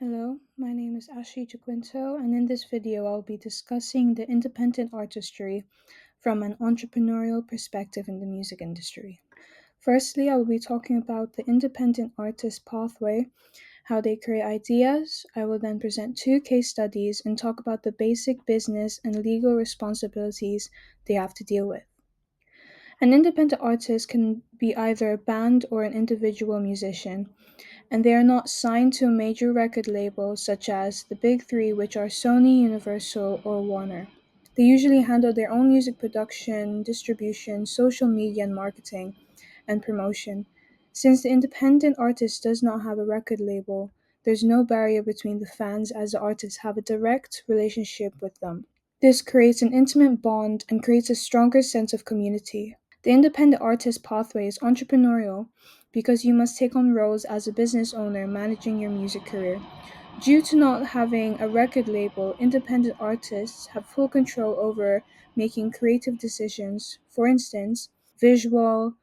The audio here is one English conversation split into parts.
Hello, my name is Ashi Jaquinto, and in this video, I'll be discussing the independent artistry from an entrepreneurial perspective in the music industry. Firstly, I will be talking about the independent artist pathway, how they create ideas. I will then present two case studies and talk about the basic business and legal responsibilities they have to deal with. An independent artist can be either a band or an individual musician, and they are not signed to a major record label such as the big three, which are Sony, Universal, or Warner. They usually handle their own music production, distribution, social media, and marketing and promotion. Since the independent artist does not have a record label, there's no barrier between the fans as the artists have a direct relationship with them. This creates an intimate bond and creates a stronger sense of community. The independent artist pathway is entrepreneurial because you must take on roles as a business owner managing your music career. Due to not having a record label, independent artists have full control over making creative decisions, for instance, visual,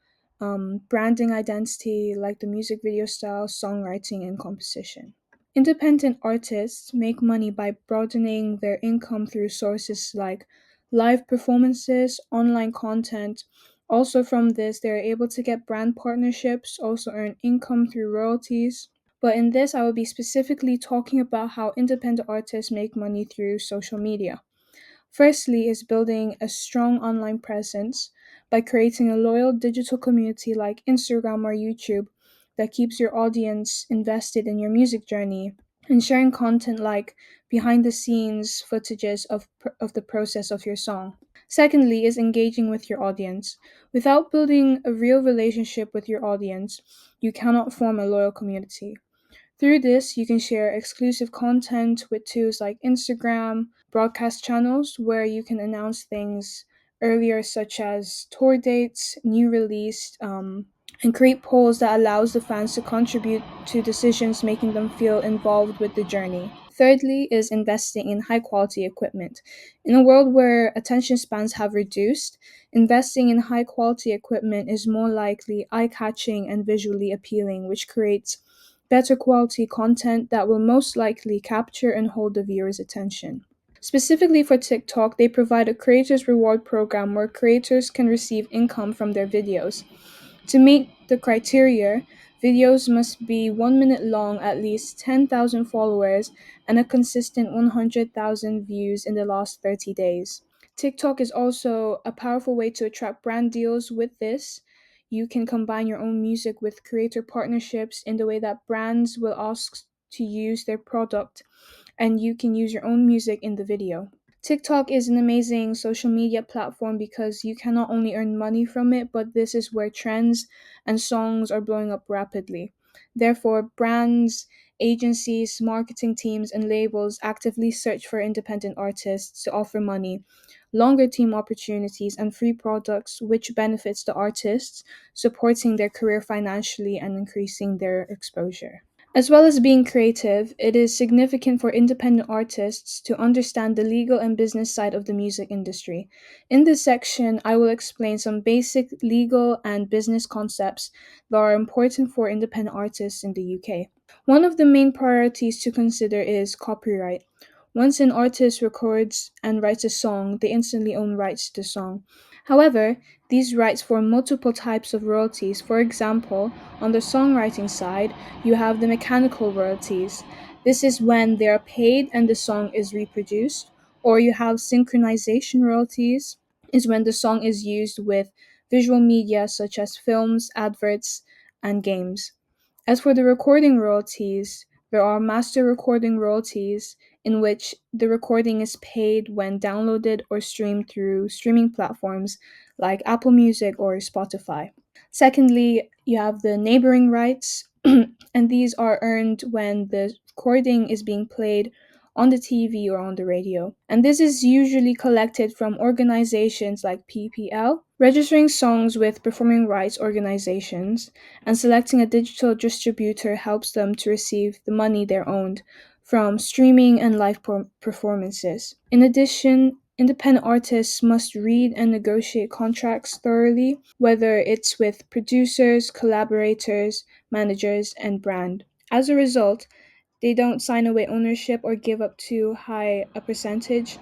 branding identity like the music video style, songwriting, and composition. Independent artists make money by broadening their income through sources like live performances, online content. Also, from this, they are able to get brand partnerships, also earn income through royalties. But in this, I will be specifically talking about how independent artists make money through social media. Firstly, is building a strong online presence by creating a loyal digital community like Instagram or YouTube that keeps your audience invested in your music journey and sharing content like behind the scenes footages of the process of your song. Secondly, is engaging with your audience. Without building a real relationship with your audience, you cannot form a loyal community. Through this, you can share exclusive content with tools like Instagram, broadcast channels where you can announce things earlier, such as tour dates, new release, and create polls that allows the fans to contribute to decisions, making them feel involved with the journey. Thirdly, is investing in high quality equipment. In a world where attention spans have reduced, investing in high quality equipment is more likely eye catching and visually appealing, which creates better quality content that will most likely capture and hold the viewer's attention. Specifically for TikTok, they provide a creators reward program where creators can receive income from their videos. To meet the criteria, videos must be 1 minute long, at least 10,000 followers, and a consistent 100,000 views in the last 30 days. TikTok is also a powerful way to attract brand deals with this. You can combine your own music with creator partnerships in the way that brands will ask to use their product, and you can use your own music in the video. TikTok is an amazing social media platform because you can not only earn money from it, but this is where trends and songs are blowing up rapidly. Therefore, brands, agencies, marketing teams, and labels actively search for independent artists to offer money, longer team opportunities, and free products, which benefits the artists, supporting their career financially and increasing their exposure. As well as being creative, it is significant for independent artists to understand the legal and business side of the music industry. In this section, I will explain some basic legal and business concepts that are important for independent artists in the UK. One of the main priorities to consider is copyright. Once an artist records and writes a song, they instantly own rights to the song. However, these rights form multiple types of royalties. For example, on the songwriting side, you have the mechanical royalties. This is when they are paid and the song is reproduced. Or you have synchronization royalties, is when the song is used with visual media such as films, adverts, and games. As for the recording royalties, there are master recording royalties, in which the recording is paid when downloaded or streamed through streaming platforms like Apple Music or Spotify. Secondly, you have the neighboring rights, and these are earned when the recording is being played on the TV or on the radio. And this is usually collected from organizations like PPL, registering songs with performing rights organizations, and selecting a digital distributor helps them to receive the money they're owed from streaming and live performances. In addition, independent artists must read and negotiate contracts thoroughly, whether it's with producers, collaborators, managers, and brand. As a result, They don't sign away ownership or give up too high a percentage.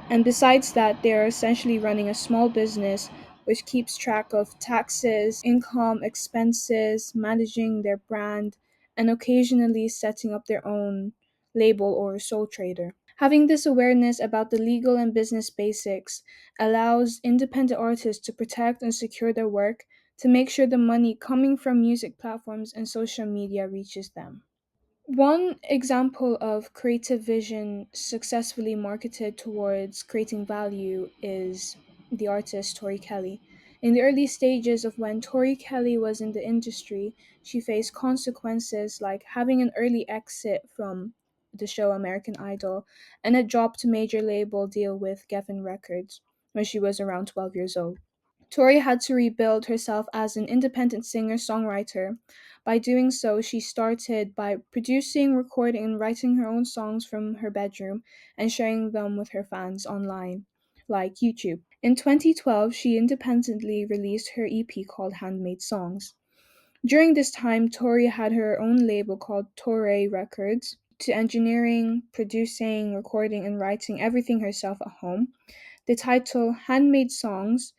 And besides that, they are essentially running a small business which keeps track of taxes, income, expenses, managing their brand, and occasionally setting up their own label or sole trader. Having this awareness about the legal and business basics allows independent artists to protect and secure their work to make sure the money coming from music platforms and social media reaches them. One example of creative vision successfully marketed towards creating value is the artist Tori Kelly. In the early stages of when Tori Kelly was in the industry, she faced consequences like having an early exit from the show American Idol and a drop to major label deal with Geffen Records when she was around 12 years old. Tori had to rebuild herself as an independent singer songwriter. By doing so, she started by producing, recording, and writing her own songs from her bedroom and sharing them with her fans online, like YouTube. In 2012, she independently released her EP called Handmade Songs. During this time, Tori had her own label called Torre Records to engineering, producing, recording, and writing everything herself at home. The title Handmade Songs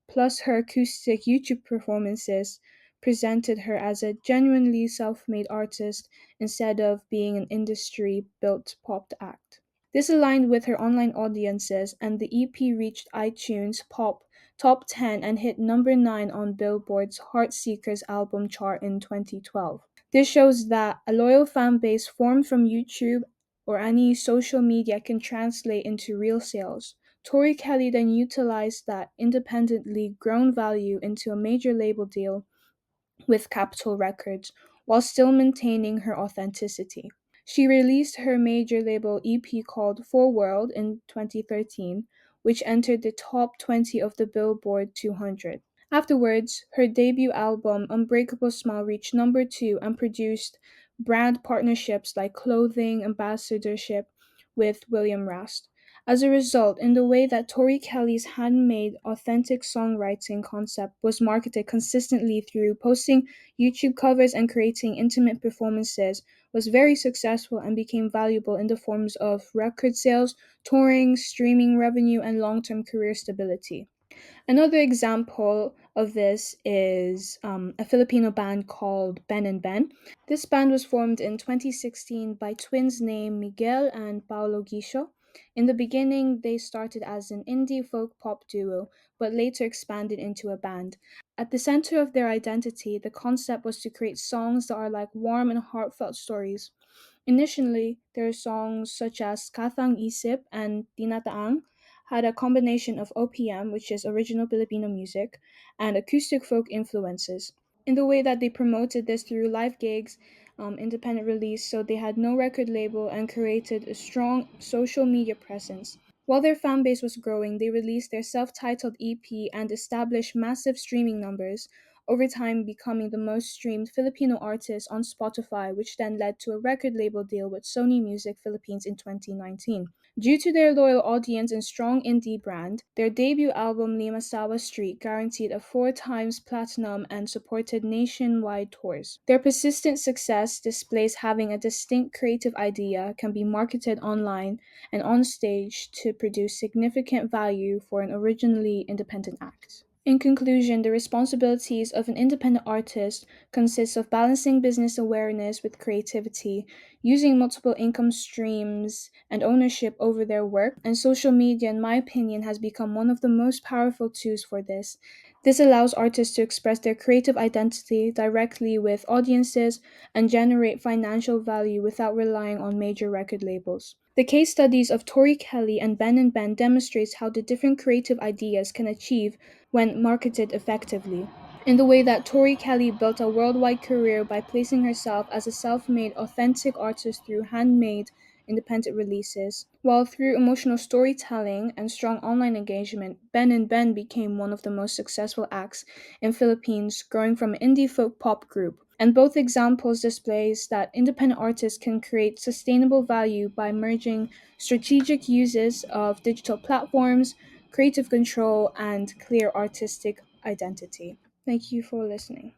plus her acoustic YouTube performances presented her as a genuinely self made artist instead of being an industry built pop act. This aligned with her online audiences, and the EP reached iTunes Pop Top 10 and hit number 9 on Billboard's Heartseekers album chart in 2012. This shows that a loyal fan base formed from YouTube or any social media can translate into real sales. Tori Kelly then utilized that independently grown value into a major label deal with Capitol Records while still maintaining her authenticity. She released her major label EP called For World in 2013, which entered the top 20 of the Billboard 200. Afterwards, her debut album Unbreakable Smile reached number 2 and produced brand partnerships like clothing ambassadorship with William Rast. As a result, in the way that Tori Kelly's handmade, authentic songwriting concept was marketed consistently through posting YouTube covers and creating intimate performances was very successful and became valuable in the forms of record sales, touring, streaming revenue, and long-term career stability. Another example of this is a Filipino band called Ben and Ben. This band was formed in 2016 by twins named Miguel and Paolo Guisho. In the beginning, they started as an indie folk pop duo, but later expanded into a band. At the center of their identity, the concept was to create songs that are like warm and heartfelt stories. Initially, their songs such as Kathang Isip and Tinataang had a combination of OPM, which is original Filipino music, and acoustic folk influences. In the way that they promoted this through live gigs, independent release, so they had no record label and created a strong social media presence. While their fan base was growing, they released their self titled EP and established massive streaming numbers, over time becoming the most streamed Filipino artist on Spotify, which then led to a record label deal with Sony Music Philippines in 2019. Due to their loyal audience and strong indie brand, their debut album Limasawa Street guaranteed a 4 times platinum and supported nationwide tours. Their persistent success displays having a distinct creative idea can be marketed online and on stage to produce significant value for an originally independent act. In conclusion, the responsibilities of an independent artist consists of balancing business awareness with creativity, using multiple income streams and ownership over their work, and social media, in my opinion, has become one of the most powerful tools for this. This allows artists to express their creative identity directly with audiences and generate financial value without relying on major record labels. The case studies of Tori Kelly and Ben demonstrates how the different creative ideas can achieve when marketed effectively. In the way that Tori Kelly built a worldwide career by placing herself as a self made, authentic artist through handmade, independent releases, while through emotional storytelling and strong online engagement, Ben became one of the most successful acts in Philippines, growing from an indie folk pop group. And both examples displays that independent artists can create sustainable value by merging strategic uses of digital platforms, creative control, and clear artistic identity. Thank you for listening.